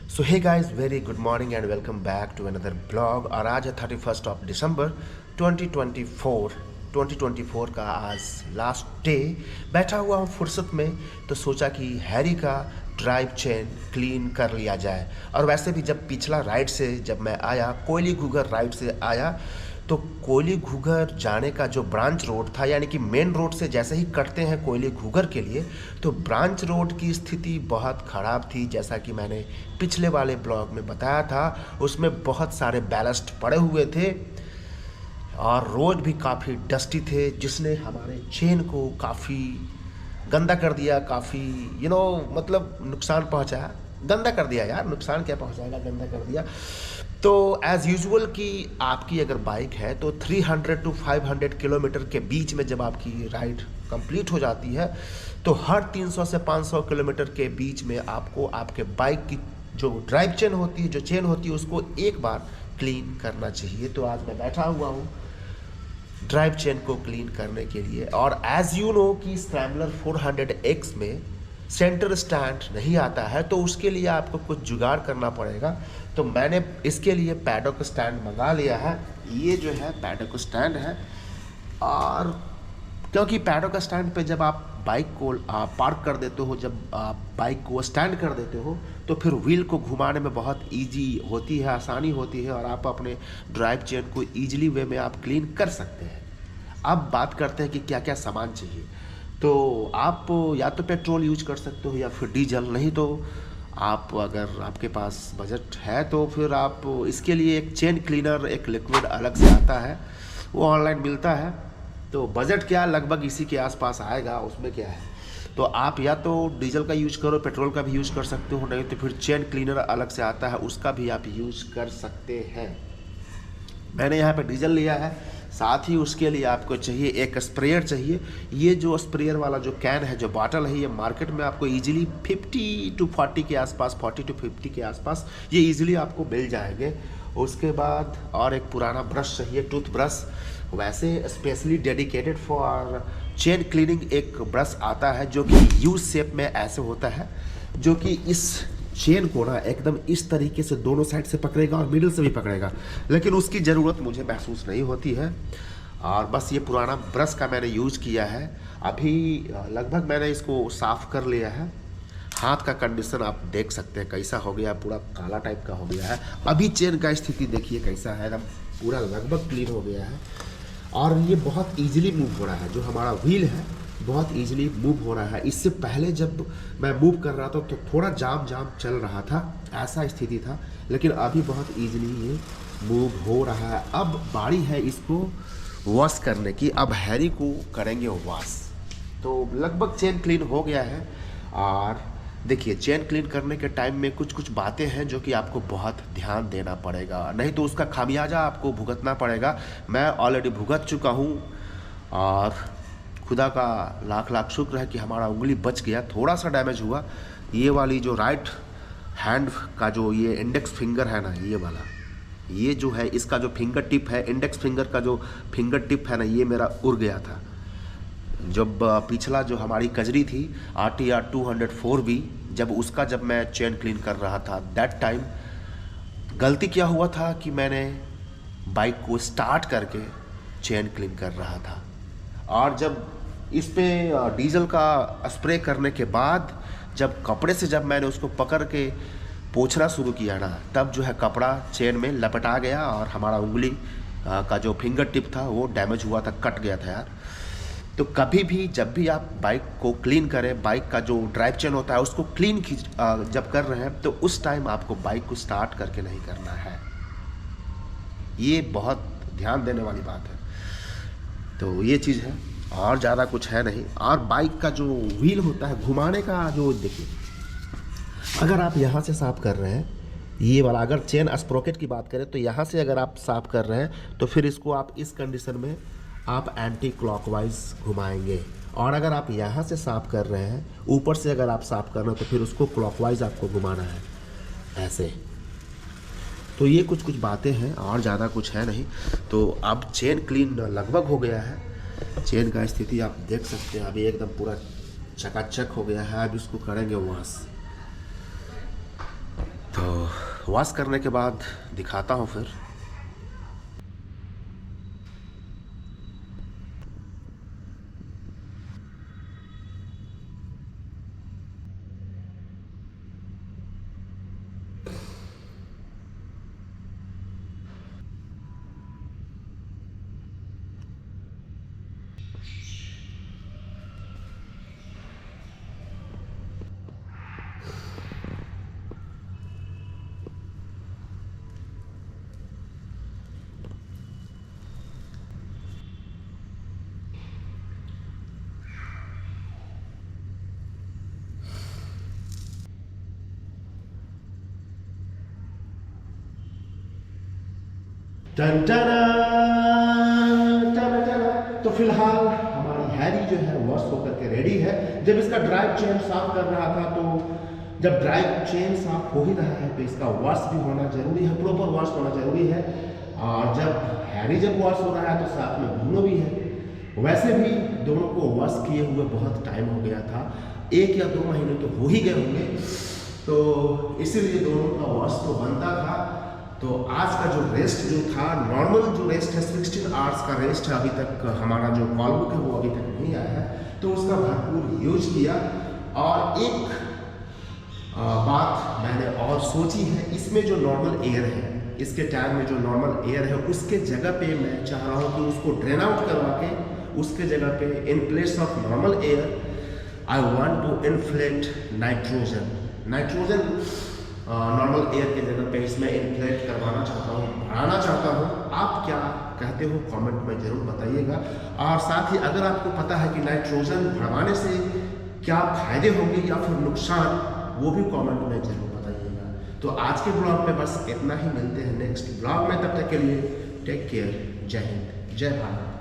So hey guys, very good morning and welcome back to another blog. और आज है 31 of December 2024 का आज लास्ट डे। बैठा हुआ हूँ फुर्सत में, तो सोचा कि हैरी का ड्राइव चेन क्लीन कर लिया जाए। और वैसे भी जब पिछला राइड से जब मैं आया, कोयली घूगर राइड से आया, तो कोयली घूगर जाने का जो ब्रांच रोड था, यानी कि मेन रोड से जैसे ही कटते हैं कोयली घूगर के लिए, तो ब्रांच रोड की स्थिति बहुत ख़राब थी। जैसा कि मैंने पिछले वाले ब्लॉग में बताया था, उसमें बहुत सारे बैलस्ट पड़े हुए थे और रोड भी काफ़ी डस्टी थे, जिसने हमारे चेन को काफ़ी गंदा कर दिया, काफ़ी मतलब नुकसान पहुंचाया। गंदा कर दिया यार, नुकसान क्या पहुंचाएगा, गंदा कर दिया। तो एज़ यूजुअल कि आपकी अगर बाइक है तो 300 टू 500 किलोमीटर के बीच में जब आपकी राइड कंप्लीट हो जाती है, तो हर 300 से 500 किलोमीटर के बीच में आपको आपके बाइक की जो ड्राइव चेन होती है, जो चेन होती है, उसको एक बार क्लीन करना चाहिए। तो आज मैं बैठा हुआ हूँ ड्राइव चेन को क्लीन करने के लिए। और एज़ यू नो कि स्क्रैम्बलर 400X में सेंटर स्टैंड नहीं आता है, तो उसके लिए आपको कुछ जुगाड़ करना पड़ेगा। तो मैंने इसके लिए पैडोक स्टैंड मंगा लिया है। ये जो है पैडोक स्टैंड है, और क्योंकि पैडोक स्टैंड पे जब आप बाइक को पार्क कर देते हो, जब आप बाइक को स्टैंड कर देते हो, तो फिर व्हील को घुमाने में बहुत इजी होती है, आसानी होती है, और आप अपने ड्राइव चेन को ईजिली वे में आप क्लीन कर सकते हैं। अब बात करते हैं कि क्या क्या सामान चाहिए। तो आप या तो पेट्रोल यूज कर सकते हो या फिर डीजल, नहीं तो आप अगर आपके पास बजट है तो फिर आप इसके लिए एक चेन क्लीनर, एक लिक्विड अलग से आता है, वो ऑनलाइन मिलता है। तो बजट क्या लगभग इसी के आसपास आएगा, उसमें क्या है। तो आप या तो डीजल का यूज करो, पेट्रोल का भी यूज कर सकते हो, नहीं तो फिर चेन क्लीनर अलग से आता है, उसका भी आप यूज कर सकते हैं। मैंने यहाँ पे डीजल लिया है। साथ ही उसके लिए आपको चाहिए एक स्प्रेयर चाहिए। ये जो स्प्रेयर वाला जो कैन है, जो बॉटल है, ये मार्केट में आपको इजीली 50 टू 40 के आसपास, 40 टू 50 के आसपास ये इजीली आपको मिल जाएंगे। उसके बाद और एक पुराना ब्रश चाहिए, टूथ ब्रश। वैसे specially dedicated for chain cleaning एक ब्रश आता है, जो कि यू शेप में ऐसे होता है, जो कि इस चेन को ना एकदम इस तरीके से दोनों साइड से पकड़ेगा और मिडिल से भी पकड़ेगा, लेकिन उसकी ज़रूरत मुझे महसूस नहीं होती है। और बस ये पुराना ब्रश का मैंने यूज़ किया है। अभी लगभग मैंने इसको साफ़ कर लिया है। हाथ का कंडीशन आप देख सकते हैं कैसा हो गया, पूरा काला टाइप का हो गया है। अभी चेन का स्थिति देखिए कैसा है, एकदम पूरा लगभग क्लीन हो गया है। और ये बहुत ईजिली मूव हो रहा है, जो हमारा व्हील है बहुत ईजिली मूव हो रहा है। इससे पहले जब मैं मूव कर रहा था तो थोड़ा जाम चल रहा था, ऐसा स्थिति था, लेकिन अभी बहुत ईजिली ये मूव हो रहा है। अब बारी है इसको वॉश करने की। अब हैरी को करेंगे वॉश। तो लगभग चेन क्लीन हो गया है। और देखिए, चेन क्लीन करने के टाइम में कुछ कुछ बातें हैं जो कि आपको बहुत ध्यान देना पड़ेगा, नहीं तो उसका खामियाजा आपको भुगतना पड़ेगा। मैं ऑलरेडी भुगत चुका हूँ, और खुदा का लाख लाख शुक्र है कि हमारा उंगली बच गया, थोड़ा सा डैमेज हुआ। ये वाली जो राइट हैंड का जो ये इंडेक्स फिंगर है ना, ये वाला, ये जो है इसका जो फिंगर टिप है, इंडेक्स फिंगर का जो फिंगर टिप है ना, ये मेरा उड़ गया था। जब पिछला जो हमारी कजरी थी RTR 204B, जब मैं चेन क्लीन कर रहा था, दैट टाइम गलती क्या हुआ था कि मैंने बाइक को स्टार्ट करके चेन क्लीन कर रहा था, और जब इस पे डीजल का स्प्रे करने के बाद जब कपड़े से जब मैंने उसको पकड़ के पोंछना शुरू किया ना, तब जो है कपड़ा चेन में लपटा गया और हमारा उंगली का जो फिंगर टिप था वो डैमेज हुआ था, कट गया था यार। तो कभी भी जब भी आप बाइक को क्लीन करें, बाइक का जो ड्राइव चेन होता है उसको क्लीन जब कर रहे हैं, तो उस टाइम आपको बाइक को स्टार्ट करके नहीं करना है। ये बहुत ध्यान देने वाली बात है। तो ये चीज़ है, और ज़्यादा कुछ है नहीं। और बाइक का जो व्हील होता है घुमाने का, जो देखिए, अगर आप यहाँ से साफ कर रहे हैं, ये वाला अगर चेन स्प्रोकेट की बात करें, तो यहाँ से अगर आप साफ कर रहे हैं तो फिर इसको आप इस कंडीशन में आप एंटी क्लॉकवाइज घुमाएंगे। और अगर आप यहाँ से साफ कर रहे हैं, ऊपर से अगर आप साफ कर रहे हैं, तो फिर उसको क्लॉकवाइज आपको घुमाना है, ऐसे। तो ये कुछ कुछ बातें हैं, और ज़्यादा कुछ है नहीं। तो अब चेन क्लीन लगभग हो गया है। चेन का स्थिति आप देख सकते हैं, अभी एकदम पूरा चकाचक हो गया है। अब इसको करेंगे वॉश। तो वॉश करने के बाद दिखाता हूँ फिर। टन टन टन टन। तो फिलहाल हमारी हैरी जो है वॉश होकर के रेडी है। जब इसका ड्राइव चेन साफ कर रहा था तो जब ड्राइव चेन साफ हो ही रहा है तो इसका वॉश भी होना जरूरी है, प्रॉपर वॉश होना जरूरी है। और जब हैरी जब वॉश हो रहा है तो साथ में ब्रूनो भी है। वैसे भी दोनों को वॉश किए हुए बहुत टाइम हो गया था, 1 या 2 महीने तो हो ही गए होंगे, तो इसीलिए दोनों का वॉश तो बनता था। तो आज का जो रेस्ट जो था, नॉर्मल जो रेस्ट है 16 आवर्स का रेस्ट है, अभी तक हमारा जो कॉल बुक है वो अभी तक नहीं आया है, तो उसका भरपूर यूज किया। और एक बात मैंने और सोची है, इसमें जो नॉर्मल एयर है, इसके टायर में जो नॉर्मल एयर है उसके जगह पे मैं चाह रहा हूँ कि उसको ड्रेन आउट करवा के उसके जगह पे in place of normal air I want to inflate nitrogen normal air के जगह पे इसमें इन्फ्लेट करवाना चाहता हूँ, बढ़ाना चाहता हूँ। आप क्या कहते हो कमेंट में ज़रूर बताइएगा। और साथ ही अगर आपको पता है कि नाइट्रोजन बढ़ाने से क्या फायदे होंगे या फिर नुकसान, वो भी कमेंट में ज़रूर बताइएगा। तो आज के ब्लॉग में बस इतना ही, मिलते हैं नेक्स्ट ब्लॉग में, तब तक के लिए टेक केयर, जय हिंद, जय भारत।